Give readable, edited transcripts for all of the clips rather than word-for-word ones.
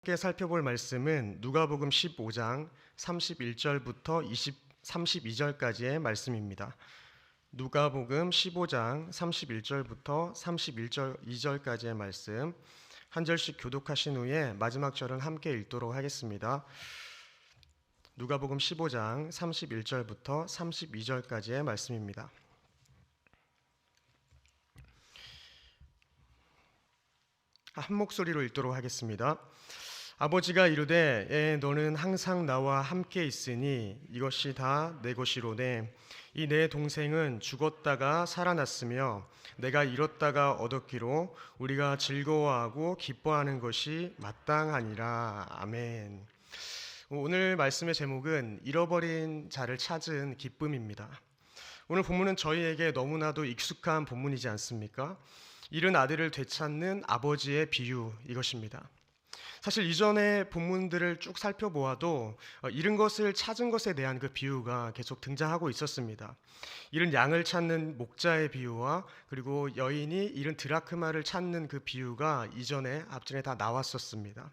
함께 살펴볼 말씀은 누가복음 15장 31절부터 32절까지의 말씀입니다. 누가복음 15장 31절부터 32절까지의 말씀 한 절씩 교독하신 후에 마지막 절은 함께 읽도록 하겠습니다. 누가복음 15장 31절부터 32절까지의 말씀입니다. 한 목소리로 읽도록 하겠습니다. 아버지가 이르되 너는 항상 나와 함께 있으니 이것이 다 내 것이로되 이 내 동생은 죽었다가 살아났으며 내가 잃었다가 얻었기로 우리가 즐거워하고 기뻐하는 것이 마땅하니라. 아멘. 오늘 말씀의 제목은 잃어버린 자를 찾은 기쁨입니다. 오늘 본문은 저희에게 너무나도 익숙한 본문이지 않습니까? 잃은 아들을 되찾는 아버지의 비유, 이것입니다. 사실 이전의 본문들을 쭉 살펴보아도 잃은 것을 찾은 것에 대한 그 비유가 계속 등장하고 있었습니다. 잃은 양을 찾는 목자의 비유와 그리고 여인이 잃은 드라크마를 찾는 그 비유가 앞전에 다 나왔었습니다.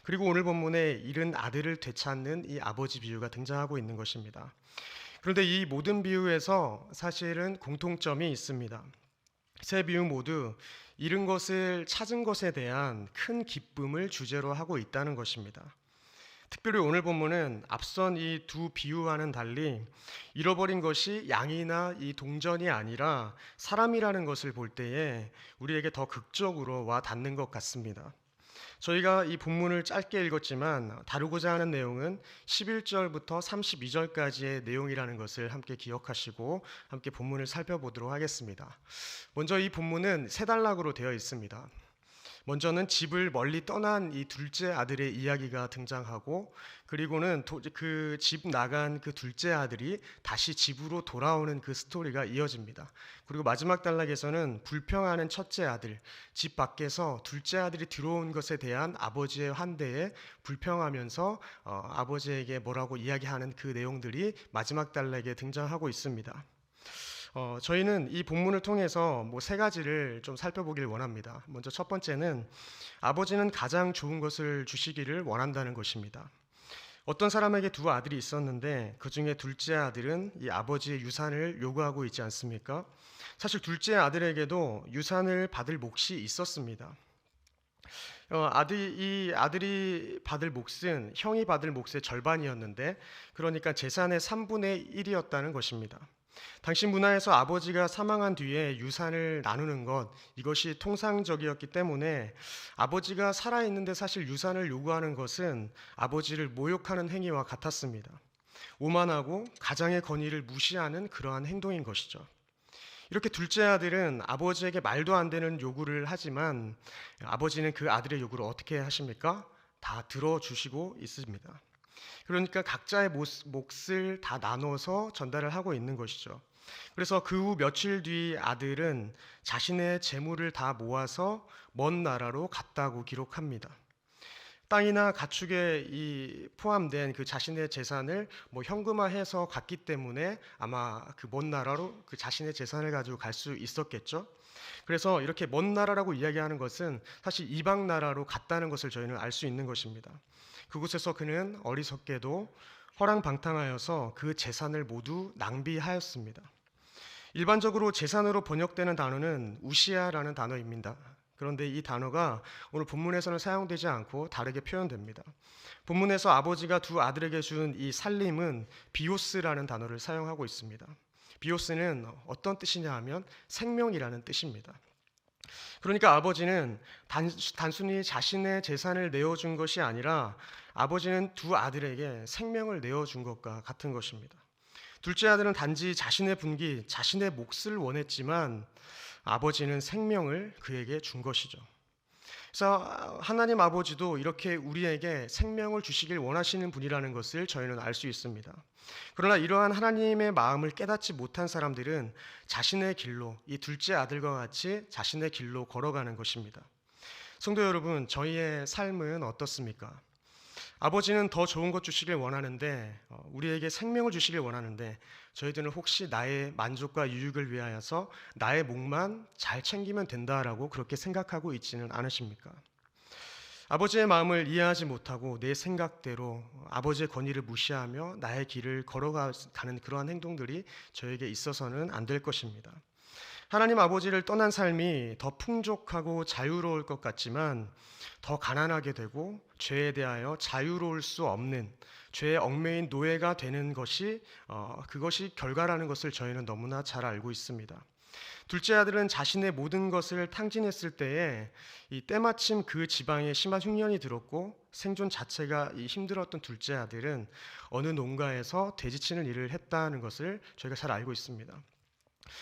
그리고 오늘 본문에 잃은 아들을 되찾는 이 아버지 비유가 등장하고 있는 것입니다. 그런데 이 모든 비유에서 사실은 공통점이 있습니다. 세 비유 모두 잃은 것을 찾은 것에 대한 큰 기쁨을 주제로 하고 있다는 것입니다. 특별히 오늘 본문은 앞선 이 두 비유와는 달리 잃어버린 것이 양이나 이 동전이 아니라 사람이라는 것을 볼 때에 우리에게 더 극적으로 와 닿는 것 같습니다. 저희가 이 본문을 짧게 읽었지만 다루고자 하는 내용은 11절부터 32절까지의 내용이라는 것을 함께 기억하시고 함께 본문을 살펴보도록 하겠습니다. 먼저 이 본문은 세 단락으로 되어 있습니다. 먼저는 집을 멀리 떠난 이 둘째 아들의 이야기가 등장하고, 그리고는 그 집 나간 그 둘째 아들이 다시 집으로 돌아오는 그 스토리가 이어집니다. 그리고 마지막 단락에서는 불평하는 첫째 아들, 집 밖에서 둘째 아들이 들어온 것에 대한 아버지의 환대에 불평하면서 아버지에게 뭐라고 이야기하는 그 내용들이 마지막 단락에 등장하고 있습니다. 저희는 이 본문을 통해서 세 가지를 좀 살펴보길 원합니다. 먼저 첫 번째는 아버지는 가장 좋은 것을 주시기를 원한다는 것입니다. 어떤 사람에게 두 아들이 있었는데 그 중에 둘째 아들은 이 아버지의 유산을 요구하고 있지 않습니까? 사실 둘째 아들에게도 유산을 받을 몫이 있었습니다. 이 아들이 받을 몫은 형이 받을 몫의 절반이었는데, 그러니까 재산의 3분의 1이었다는 것입니다. 당시 문화에서 아버지가 사망한 뒤에 유산을 나누는 것, 이것이 통상적이었기 때문에 아버지가 살아있는데 사실 유산을 요구하는 것은 아버지를 모욕하는 행위와 같았습니다. 오만하고 가장의 권위를 무시하는 그러한 행동인 것이죠. 이렇게 둘째 아들은 아버지에게 말도 안 되는 요구를 하지만 아버지는 그 아들의 요구를 어떻게 하십니까? 다 들어주시고 있습니다. 그러니까 각자의 몫을 다 나눠서 전달을 하고 있는 것이죠. 그래서 그 후 며칠 뒤 아들은 자신의 재물을 다 모아서 먼 나라로 갔다고 기록합니다. 땅이나 가축에 포함된 그 자신의 재산을 현금화해서 갔기 때문에 아마 그 먼 나라로 그 자신의 재산을 가지고 갈 수 있었겠죠. 그래서 이렇게 먼 나라라고 이야기하는 것은 사실 이방 나라로 갔다는 것을 저희는 알 수 있는 것입니다. 그곳에서 그는 어리석게도 허랑방탕하여서 그 재산을 모두 낭비하였습니다. 일반적으로 재산으로 번역되는 단어는 우시아라는 단어입니다. 그런데 이 단어가 오늘 본문에서는 사용되지 않고 다르게 표현됩니다. 본문에서 아버지가 두 아들에게 준 이 살림은 비오스라는 단어를 사용하고 있습니다. 비오스는 어떤 뜻이냐 하면 생명이라는 뜻입니다. 그러니까 아버지는 단순히 자신의 재산을 내어준 것이 아니라 아버지는 두 아들에게 생명을 내어준 것과 같은 것입니다. 둘째 아들은 단지 자신의 분기, 자신의 몫을 원했지만 아버지는 생명을 그에게 준 것이죠. 그래서 하나님 아버지도 이렇게 우리에게 생명을 주시길 원하시는 분이라는 것을 저희는 알 수 있습니다. 그러나 이러한 하나님의 마음을 깨닫지 못한 사람들은 자신의 길로, 이 둘째 아들과 같이 자신의 길로 걸어가는 것입니다. 성도 여러분, 저희의 삶은 어떻습니까? 아버지는 더 좋은 것 주시길 원하는데, 우리에게 생명을 주시길 원하는데, 저희들은 혹시 나의 만족과 유익을 위하여서 나의 몫만 잘 챙기면 된다라고 그렇게 생각하고 있지는 않으십니까? 아버지의 마음을 이해하지 못하고 내 생각대로 아버지의 권위를 무시하며 나의 길을 걸어가는 그러한 행동들이 저에게 있어서는 안 될 것입니다. 하나님 아버지를 떠난 삶이 더 풍족하고 자유로울 것 같지만 더 가난하게 되고 죄에 대하여 자유로울 수 없는 죄의 얽매인 노예가 되는 것이 그것이 결과라는 것을 저희는 너무나 잘 알고 있습니다. 둘째 아들은 자신의 모든 것을 탕진했을 때에 이 때마침 그 지방에 심한 흉년이 들었고 생존 자체가 힘들었던 둘째 아들은 어느 농가에서 돼지치는 일을 했다는 것을 저희가 잘 알고 있습니다.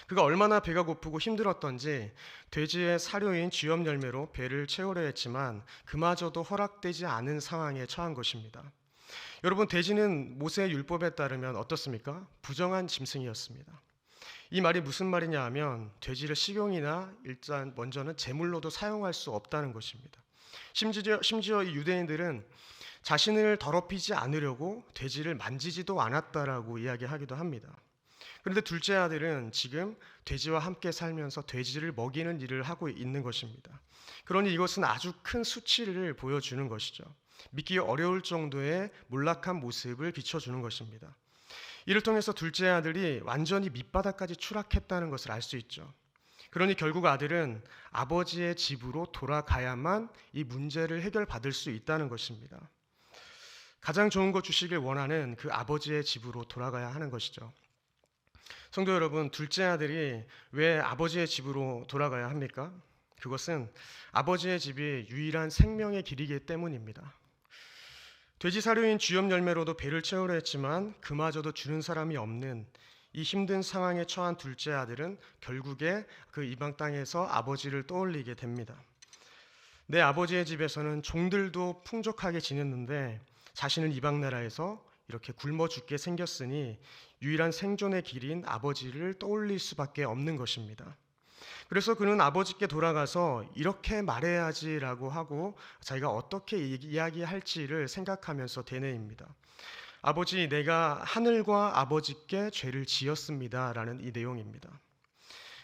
그가 얼마나 배가 고프고 힘들었던지 돼지의 사료인 쥐염 열매로 배를 채우려 했지만 그마저도 허락되지 않은 상황에 처한 것입니다. 여러분, 돼지는 모세의 율법에 따르면 어떻습니까? 부정한 짐승이었습니다. 이 말이 무슨 말이냐 하면 돼지를 식용이나 일단 먼저는 제물로도 사용할 수 없다는 것입니다. 심지어 이 유대인들은 자신을 더럽히지 않으려고 돼지를 만지지도 않았다라고 이야기하기도 합니다. 그런데 둘째 아들은 지금 돼지와 함께 살면서 돼지를 먹이는 일을 하고 있는 것입니다. 그러니 이것은 아주 큰 수치를 보여주는 것이죠. 믿기 어려울 정도의 몰락한 모습을 비춰주는 것입니다. 이를 통해서 둘째 아들이 완전히 밑바닥까지 추락했다는 것을 알 수 있죠. 그러니 결국 아들은 아버지의 집으로 돌아가야만 이 문제를 해결받을 수 있다는 것입니다. 가장 좋은 것 주시길 원하는 그 아버지의 집으로 돌아가야 하는 것이죠. 성도 여러분, 둘째 아들이 왜 아버지의 집으로 돌아가야 합니까? 그것은 아버지의 집이 유일한 생명의 길이기 때문입니다. 돼지 사료인 쥐염 열매로도 배를 채우려 했지만 그마저도 주는 사람이 없는 이 힘든 상황에 처한 둘째 아들은 결국에 그 이방 땅에서 아버지를 떠올리게 됩니다. 내 아버지의 집에서는 종들도 풍족하게 지냈는데 자신은 이방 나라에서 이렇게 굶어 죽게 생겼으니 유일한 생존의 길인 아버지를 떠올릴 수밖에 없는 것입니다. 그래서 그는 아버지께 돌아가서 이렇게 말해야지라고 하고 자기가 어떻게 이야기할지를 생각하면서 되뇌입니다. 아버지, 내가 하늘과 아버지께 죄를 지었습니다 라는 이 내용입니다.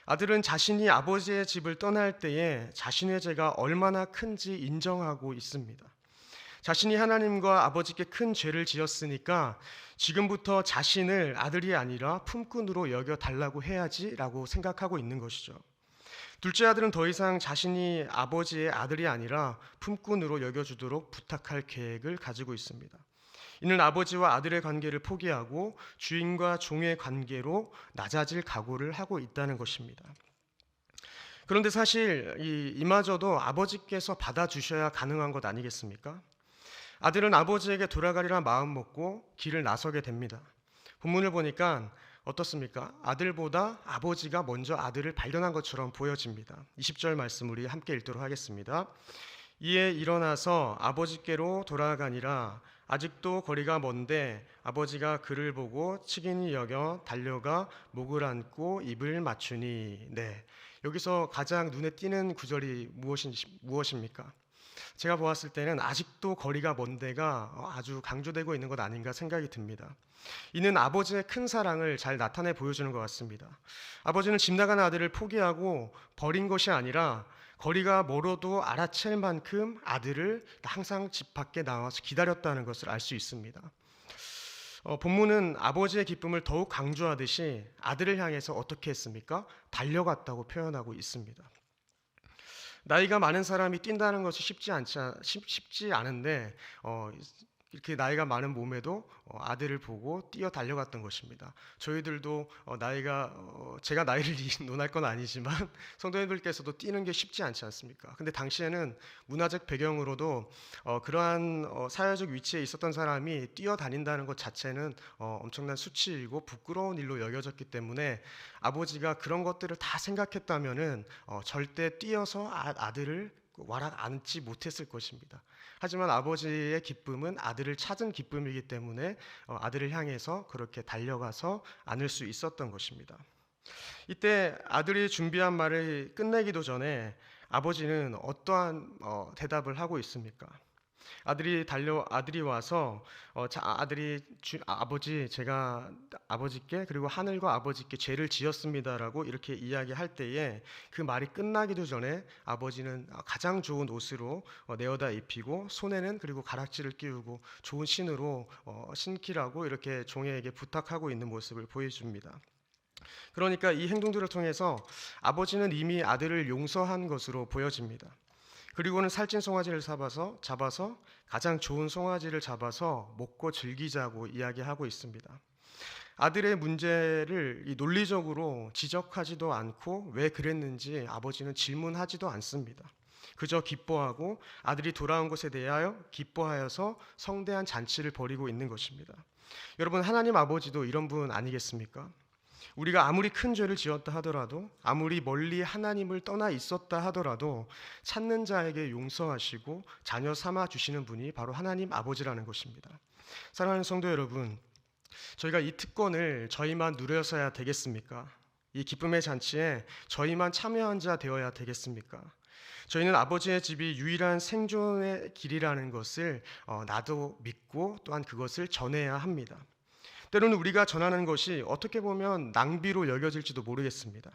아들은 자신이 아버지의 집을 떠날 때에 자신의 죄가 얼마나 큰지 인정하고 있습니다. 자신이 하나님과 아버지께 큰 죄를 지었으니까 지금부터 자신을 아들이 아니라 품꾼으로 여겨달라고 해야지라고 생각하고 있는 것이죠. 둘째 아들은 더 이상 자신이 아버지의 아들이 아니라 품꾼으로 여겨주도록 부탁할 계획을 가지고 있습니다. 이는 아버지와 아들의 관계를 포기하고 주인과 종의 관계로 낮아질 각오를 하고 있다는 것입니다. 그런데 사실 이마저도 아버지께서 받아주셔야 가능한 것 아니겠습니까? 아들은 아버지에게 돌아가리라 마음 먹고 길을 나서게 됩니다. 본문을 보니까 어떻습니까? 아들보다 아버지가 먼저 아들을 발견한 것처럼 보여집니다. 20절 말씀 우리 함께 읽도록 하겠습니다. 이에 일어나서 아버지께로 돌아가니라. 아직도 거리가 먼데 아버지가 그를 보고 치긴히 여겨 달려가 목을 안고 입을 맞추니. 네, 여기서 가장 눈에 띄는 구절이 무엇입니까? 제가 보았을 때는 아직도 거리가 먼데가 아주 강조되고 있는 것 아닌가 생각이 듭니다. 이는 아버지의 큰 사랑을 잘 나타내 보여주는 것 같습니다. 아버지는 집 나간 아들을 포기하고 버린 것이 아니라 거리가 멀어도 알아챌 만큼 아들을 항상 집 밖에 나와서 기다렸다는 것을 알 수 있습니다. 본문은 아버지의 기쁨을 더욱 강조하듯이 아들을 향해서 어떻게 했습니까? 달려갔다고 표현하고 있습니다. 나이가 많은 사람이 뛴다는 것이 쉽지 않은데 이렇게 나이가 많은 몸에도 아들을 보고 뛰어 달려갔던 것입니다. 저희들도 제가 나이를 논할 건 아니지만 성도님들께서도 뛰는 게 쉽지 않지 않습니까? 근데 당시에는 문화적 배경으로도 그러한 사회적 위치에 있었던 사람이 뛰어다닌다는 것 자체는 엄청난 수치이고 부끄러운 일로 여겨졌기 때문에 아버지가 그런 것들을 다 생각했다면은 절대 뛰어서 아들을 와락 안지 못했을 것입니다. 하지만 아버지의 기쁨은 아들을 찾은 기쁨이기 때문에 아들을 향해서 그렇게 달려가서 안을 수 있었던 것입니다. 이때 아들이 준비한 말을 끝내기도 전에 아버지는 어떠한 대답을 하고 있습니까? 아들이 와서 아버지, 제가 아버지께 그리고 하늘과 아버지께 죄를 지었습니다라고 이렇게 이야기할 때에 그 말이 끝나기도 전에 아버지는 가장 좋은 옷으로 내어다 입히고 손에는 그리고 가락지를 끼우고 좋은 신으로 신기라고 이렇게 종에게 부탁하고 있는 모습을 보여줍니다. 그러니까 이 행동들을 통해서 아버지는 이미 아들을 용서한 것으로 보여집니다. 그리고는 살찐 송아지를 잡아서 가장 좋은 송아지를 잡아서 먹고 즐기자고 이야기하고 있습니다. 아들의 문제를 논리적으로 지적하지도 않고 왜 그랬는지 아버지는 질문하지도 않습니다. 그저 기뻐하고 아들이 돌아온 것에 대하여 기뻐하여서 성대한 잔치를 벌이고 있는 것입니다. 여러분, 하나님 아버지도 이런 분 아니겠습니까? 우리가 아무리 큰 죄를 지었다 하더라도, 아무리 멀리 하나님을 떠나 있었다 하더라도 찾는 자에게 용서하시고 자녀 삼아 주시는 분이 바로 하나님 아버지라는 것입니다. 사랑하는 성도 여러분, 저희가 이 특권을 저희만 누려서야 되겠습니까? 이 기쁨의 잔치에 저희만 참여한 자 되어야 되겠습니까? 저희는 아버지의 집이 유일한 생존의 길이라는 것을 나도 믿고 또한 그것을 전해야 합니다. 때로는 우리가 전하는 것이 어떻게 보면 낭비로 여겨질지도 모르겠습니다.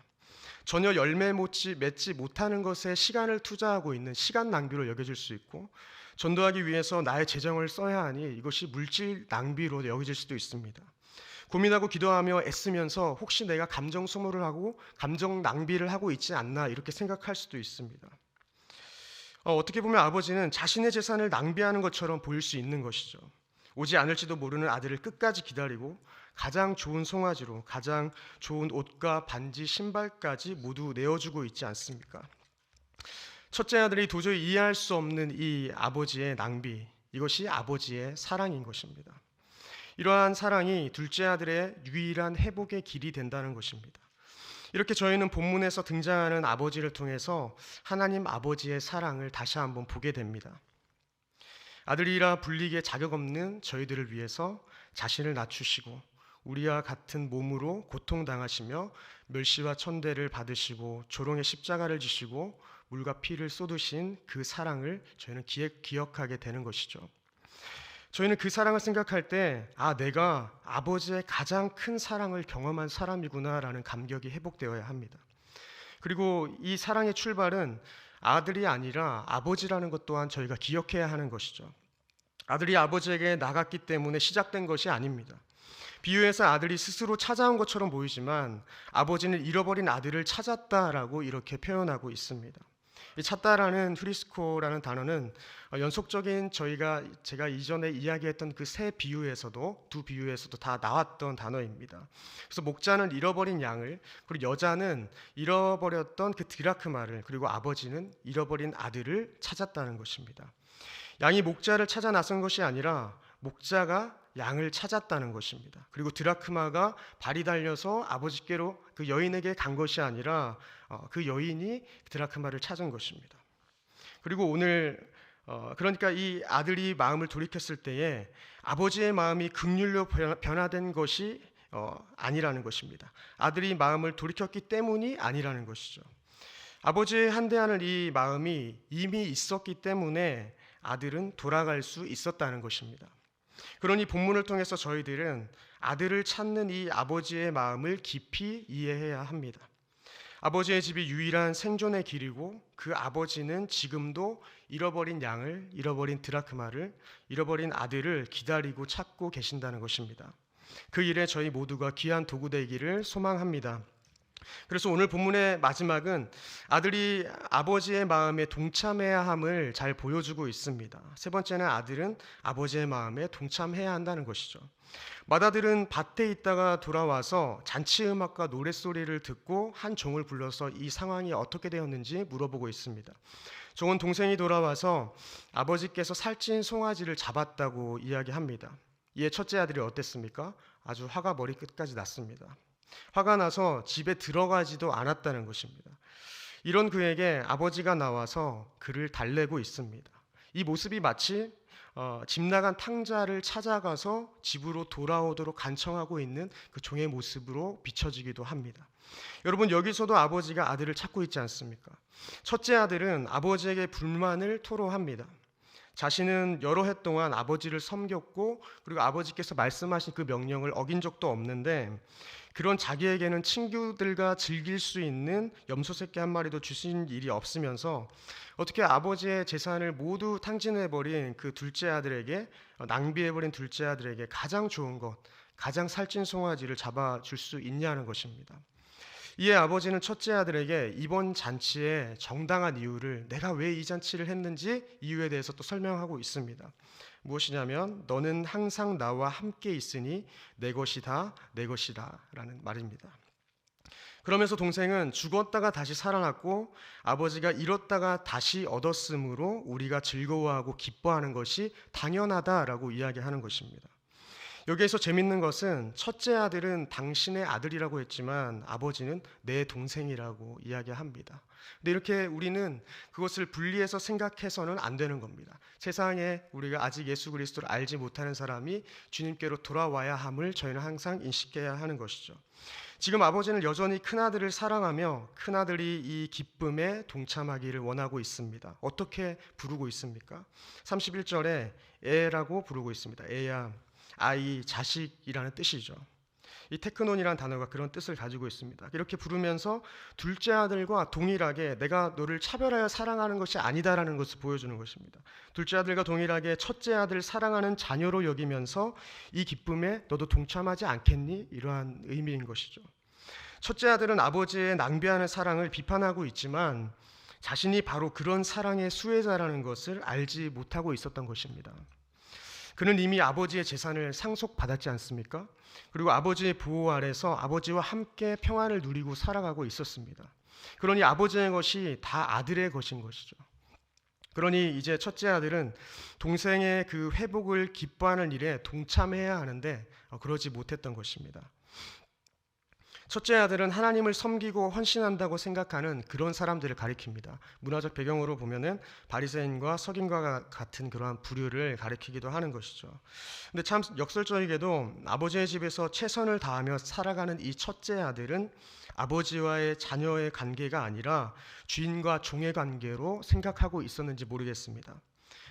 전혀 열매 맺지 못하는 것에 시간을 투자하고 있는 시간 낭비로 여겨질 수 있고, 전도하기 위해서 나의 재정을 써야 하니 이것이 물질 낭비로 여겨질 수도 있습니다. 고민하고 기도하며 애쓰면서 혹시 내가 감정 소모를 하고 감정 낭비를 하고 있지 않나 이렇게 생각할 수도 있습니다. 어떻게 보면 아버지는 자신의 재산을 낭비하는 것처럼 보일 수 있는 것이죠. 오지 않을지도 모르는 아들을 끝까지 기다리고 가장 좋은 송아지로 가장 좋은 옷과 반지, 신발까지 모두 내어주고 있지 않습니까? 첫째 아들이 도저히 이해할 수 없는 이 아버지의 낭비, 이것이 아버지의 사랑인 것입니다. 이러한 사랑이 둘째 아들의 유일한 회복의 길이 된다는 것입니다. 이렇게 저희는 본문에서 등장하는 아버지를 통해서 하나님 아버지의 사랑을 다시 한번 보게 됩니다. 아들이라 불리기에 자격 없는 저희들을 위해서 자신을 낮추시고 우리와 같은 몸으로 고통당하시며 멸시와 천대를 받으시고 조롱의 십자가를 지시고 물과 피를 쏟으신 그 사랑을 저희는 기억하게 되는 것이죠. 저희는 그 사랑을 생각할 때 내가 아버지의 가장 큰 사랑을 경험한 사람이구나라는 감격이 회복되어야 합니다. 그리고 이 사랑의 출발은 아들이 아니라 아버지라는 것 또한 저희가 기억해야 하는 것이죠. 아들이 아버지에게 나갔기 때문에 시작된 것이 아닙니다. 비유해서 아들이 스스로 찾아온 것처럼 보이지만 아버지는 잃어버린 아들을 찾았다라고 이렇게 표현하고 있습니다. 이 찾다라는 휴리스코라는 단어는 연속적인 제가 이전에 이야기했던 그 세 비유에서도 두 비유에서도 다 나왔던 단어입니다. 그래서 목자는 잃어버린 양을, 그리고 여자는 잃어버렸던 그 드라크마를, 그리고 아버지는 잃어버린 아들을 찾았다는 것입니다. 양이 목자를 찾아 나선 것이 아니라 목자가 양을 찾았다는 것입니다. 그리고 드라크마가 발이 달려서 아버지께로 그 여인에게 간 것이 아니라 그 여인이 드라크마를 찾은 것입니다. 그리고 오늘 그러니까 이 아들이 마음을 돌이켰을 때에 아버지의 마음이 긍휼로 변화된 것이 아니라는 것입니다. 아들이 마음을 돌이켰기 때문이 아니라는 것이죠. 아버지의 한대하는 이 마음이 이미 있었기 때문에 아들은 돌아갈 수 있었다는 것입니다. 그러니 본문을 통해서 저희들은 아들을 찾는 이 아버지의 마음을 깊이 이해해야 합니다. 아버지의 집이 유일한 생존의 길이고 그 아버지는 지금도 잃어버린 양을, 잃어버린 드라크마를, 잃어버린 아들을 기다리고 찾고 계신다는 것입니다. 그 일에 저희 모두가 귀한 도구 되기를 소망합니다. 그래서 오늘 본문의 마지막은 아들이 아버지의 마음에 동참해야 함을 잘 보여주고 있습니다. 세 번째는 아들은 아버지의 마음에 동참해야 한다는 것이죠. 맏아들은 밭에 있다가 돌아와서 잔치 음악과 노랫소리를 듣고 한 종을 불러서 이 상황이 어떻게 되었는지 물어보고 있습니다. 종은 동생이 돌아와서 아버지께서 살찐 송아지를 잡았다고 이야기합니다. 이에 첫째 아들이 어땠습니까? 아주 화가 머리끝까지 났습니다. 화가 나서 집에 들어가지도 않았다는 것입니다. 이런 그에게 아버지가 나와서 그를 달래고 있습니다. 이 모습이 마치 집 나간 탕자를 찾아가서 집으로 돌아오도록 간청하고 있는 그 종의 모습으로 비춰지기도 합니다. 여러분, 여기서도 아버지가 아들을 찾고 있지 않습니까? 첫째 아들은 아버지에게 불만을 토로합니다. 자신은 여러 해 동안 아버지를 섬겼고 그리고 아버지께서 말씀하신 그 명령을 어긴 적도 없는데 그런 자기에게는 친구들과 즐길 수 있는 염소 새끼 한 마리도 주신 일이 없으면서 어떻게 아버지의 재산을 모두 탕진해버린 그 둘째 아들에게 낭비해버린 둘째 아들에게 가장 좋은 것, 가장 살찐 송아지를 잡아줄 수 있냐는 것입니다. 이에 아버지는 첫째 아들에게 이번 잔치의 정당한 이유를 내가 왜 이 잔치를 했는지 이유에 대해서 또 설명하고 있습니다. 무엇이냐면 너는 항상 나와 함께 있으니 내 것이다 내 것이다 라는 말입니다. 그러면서 동생은 죽었다가 다시 살아났고 아버지가 잃었다가 다시 얻었으므로 우리가 즐거워하고 기뻐하는 것이 당연하다라고 이야기하는 것입니다. 여기에서 재밌는 것은 첫째 아들은 당신의 아들이라고 했지만 아버지는 내 동생이라고 이야기합니다. 근데 이렇게 우리는 그것을 분리해서 생각해서는 안 되는 겁니다. 세상에 우리가 아직 예수 그리스도를 알지 못하는 사람이 주님께로 돌아와야 함을 저희는 항상 인식해야 하는 것이죠. 지금 아버지는 여전히 큰아들을 사랑하며 큰아들이 이 기쁨에 동참하기를 원하고 있습니다. 어떻게 부르고 있습니까? 31절에 애라고 부르고 있습니다. 애야, 아이, 자식이라는 뜻이죠. 이 테크논이라는 단어가 그런 뜻을 가지고 있습니다. 이렇게 부르면서 둘째 아들과 동일하게 내가 너를 차별하여 사랑하는 것이 아니다라는 것을 보여주는 것입니다. 둘째 아들과 동일하게 첫째 아들을 사랑하는 자녀로 여기면서 이 기쁨에 너도 동참하지 않겠니? 이러한 의미인 것이죠. 첫째 아들은 아버지의 낭비하는 사랑을 비판하고 있지만 자신이 바로 그런 사랑의 수혜자라는 것을 알지 못하고 있었던 것입니다. 그는 이미 아버지의 재산을 상속받았지 않습니까? 그리고 아버지의 보호 아래서 아버지와 함께 평안을 누리고 살아가고 있었습니다. 그러니 아버지의 것이 다 아들의 것인 것이죠. 그러니 이제 첫째 아들은 동생의 그 회복을 기뻐하는 일에 동참해야 하는데 그러지 못했던 것입니다. 첫째 아들은 하나님을 섬기고 헌신한다고 생각하는 그런 사람들을 가리킵니다. 문화적 배경으로 보면은 바리새인과 서긴과 같은 그러한 부류를 가리키기도 하는 것이죠. 근데 참 역설적이게도 아버지의 집에서 최선을 다하며 살아가는 이 첫째 아들은 아버지와의 자녀의 관계가 아니라 주인과 종의 관계로 생각하고 있었는지 모르겠습니다.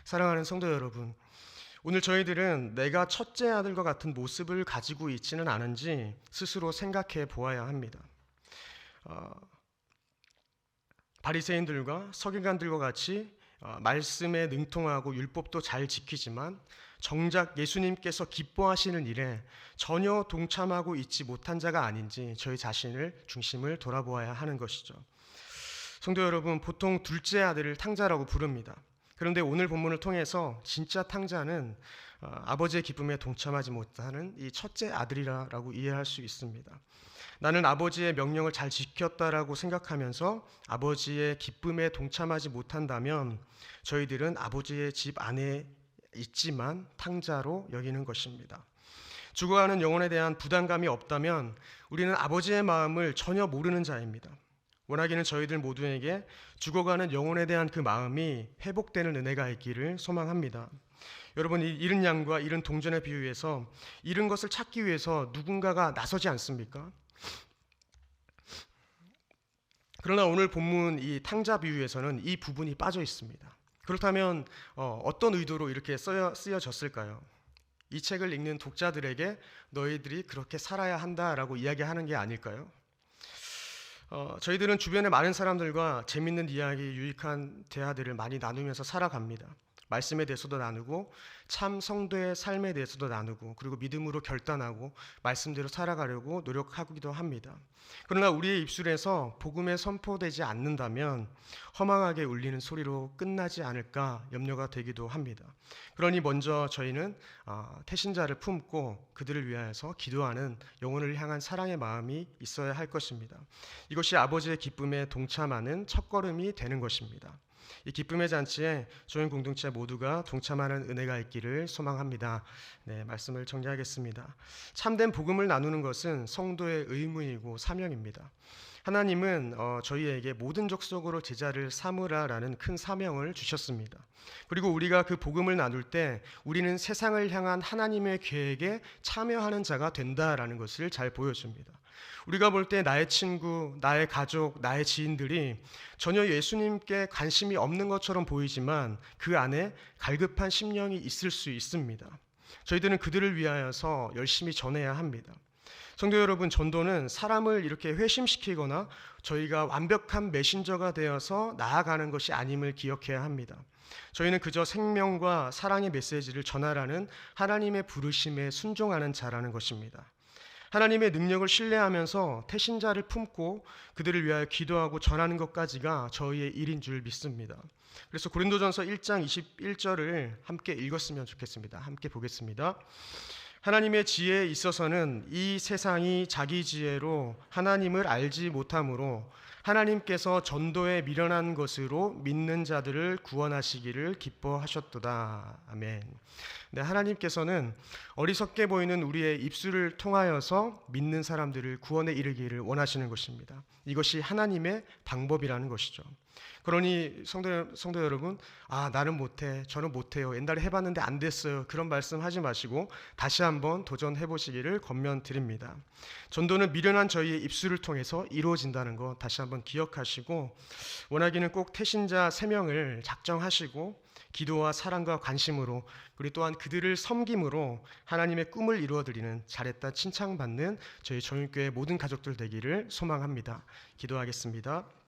사랑하는 성도 여러분, 오늘 저희들은 내가 첫째 아들과 같은 모습을 가지고 있지는 않은지 스스로 생각해 보아야 합니다. 바리새인들과 서기관들과 같이 말씀에 능통하고 율법도 잘 지키지만 정작 예수님께서 기뻐하시는 일에 전혀 동참하고 있지 못한 자가 아닌지 저희 자신을 중심을 돌아보아야 하는 것이죠. 성도 여러분, 보통 둘째 아들을 탕자라고 부릅니다. 그런데 오늘 본문을 통해서 진짜 탕자는 아버지의 기쁨에 동참하지 못하는 이 첫째 아들이라고 이해할 수 있습니다. 나는 아버지의 명령을 잘 지켰다라고 생각하면서 아버지의 기쁨에 동참하지 못한다면 저희들은 아버지의 집 안에 있지만 탕자로 여기는 것입니다. 죽어가는 영혼에 대한 부담감이 없다면 우리는 아버지의 마음을 전혀 모르는 자입니다. 원하기는 저희들 모두에게 죽어가는 영혼에 대한 그 마음이 회복되는 은혜가 있기를 소망합니다. 여러분, 이 잃은 양과 잃은 동전의 비유에서 잃은 것을 찾기 위해서 누군가가 나서지 않습니까? 그러나 오늘 본문 이 탕자 비유에서는 이 부분이 빠져 있습니다. 그렇다면 어떤 의도로 이렇게 쓰여졌을까요? 이 책을 읽는 독자들에게 너희들이 그렇게 살아야 한다라고 이야기하는 게 아닐까요? 저희들은 주변의 많은 사람들과 재밌는 이야기, 유익한 대화들을 많이 나누면서 살아갑니다. 말씀에 대해서도 나누고 참 성도의 삶에 대해서도 나누고 그리고 믿음으로 결단하고 말씀대로 살아가려고 노력하기도 합니다. 그러나 우리의 입술에서 복음에 선포되지 않는다면 허망하게 울리는 소리로 끝나지 않을까 염려가 되기도 합니다. 그러니 먼저 저희는 태신자를 품고 그들을 위하여서 기도하는 영혼을 향한 사랑의 마음이 있어야 할 것입니다. 이것이 아버지의 기쁨에 동참하는 첫걸음이 되는 것입니다. 이 기쁨의 잔치에 조인 공동체 모두가 동참하는 은혜가 있기를 소망합니다. 네, 말씀을 정리하겠습니다. 참된 복음을 나누는 것은 성도의 의무이고 사명입니다. 하나님은 저희에게 모든 족속으로 제자를 삼으라라는 큰 사명을 주셨습니다. 그리고 우리가 그 복음을 나눌 때 우리는 세상을 향한 하나님의 계획에 참여하는 자가 된다라는 것을 잘 보여줍니다. 우리가 볼 때 나의 친구, 나의 가족, 나의 지인들이 전혀 예수님께 관심이 없는 것처럼 보이지만 그 안에 갈급한 심령이 있을 수 있습니다. 저희들은 그들을 위하여서 열심히 전해야 합니다. 성도 여러분, 전도는 사람을 이렇게 회심시키거나 저희가 완벽한 메신저가 되어서 나아가는 것이 아님을 기억해야 합니다. 저희는 그저 생명과 사랑의 메시지를 전하라는 하나님의 부르심에 순종하는 자라는 것입니다. 하나님의 능력을 신뢰하면서 태신자를 품고 그들을 위하여 기도하고 전하는 것까지가 저희의 일인 줄 믿습니다. 그래서 고린도전서 1장 21절을 함께 읽었으면 좋겠습니다. 함께 보겠습니다. 하나님의 지혜에 있어서는 이 세상이 자기 지혜로 하나님을 알지 못하므로 하나님께서 전도에 미련한 것으로 믿는 자들을 구원하시기를 기뻐하셨도다. 아멘. 네, 하나님께서는 어리석게 보이는 우리의 입술을 통하여서 믿는 사람들을 구원에 이르기를 원하시는 것입니다. 이것이 하나님의 방법이라는 것이죠. 그러니 성도 여러분, 나는 못해, 저는 못해요, 옛날에 해봤는데 안 됐어요, 그런 말씀하지 마시고 다시 한번 도전해 보시기를 권면드립니다. 전도는 미련한 저희의 입술을 통해서 이루어진다는 것 다시 한번 기억하시고, 원하기는 꼭 태신자 3명을 작정하시고 기도와 사랑과 관심으로, 그리고 또한 그들을 섬김으로 하나님의 꿈을 이루어드리는, 잘했다 칭찬받는 저희 정육교회 모든 가족들 되기를 소망합니다. 기도하겠습니다.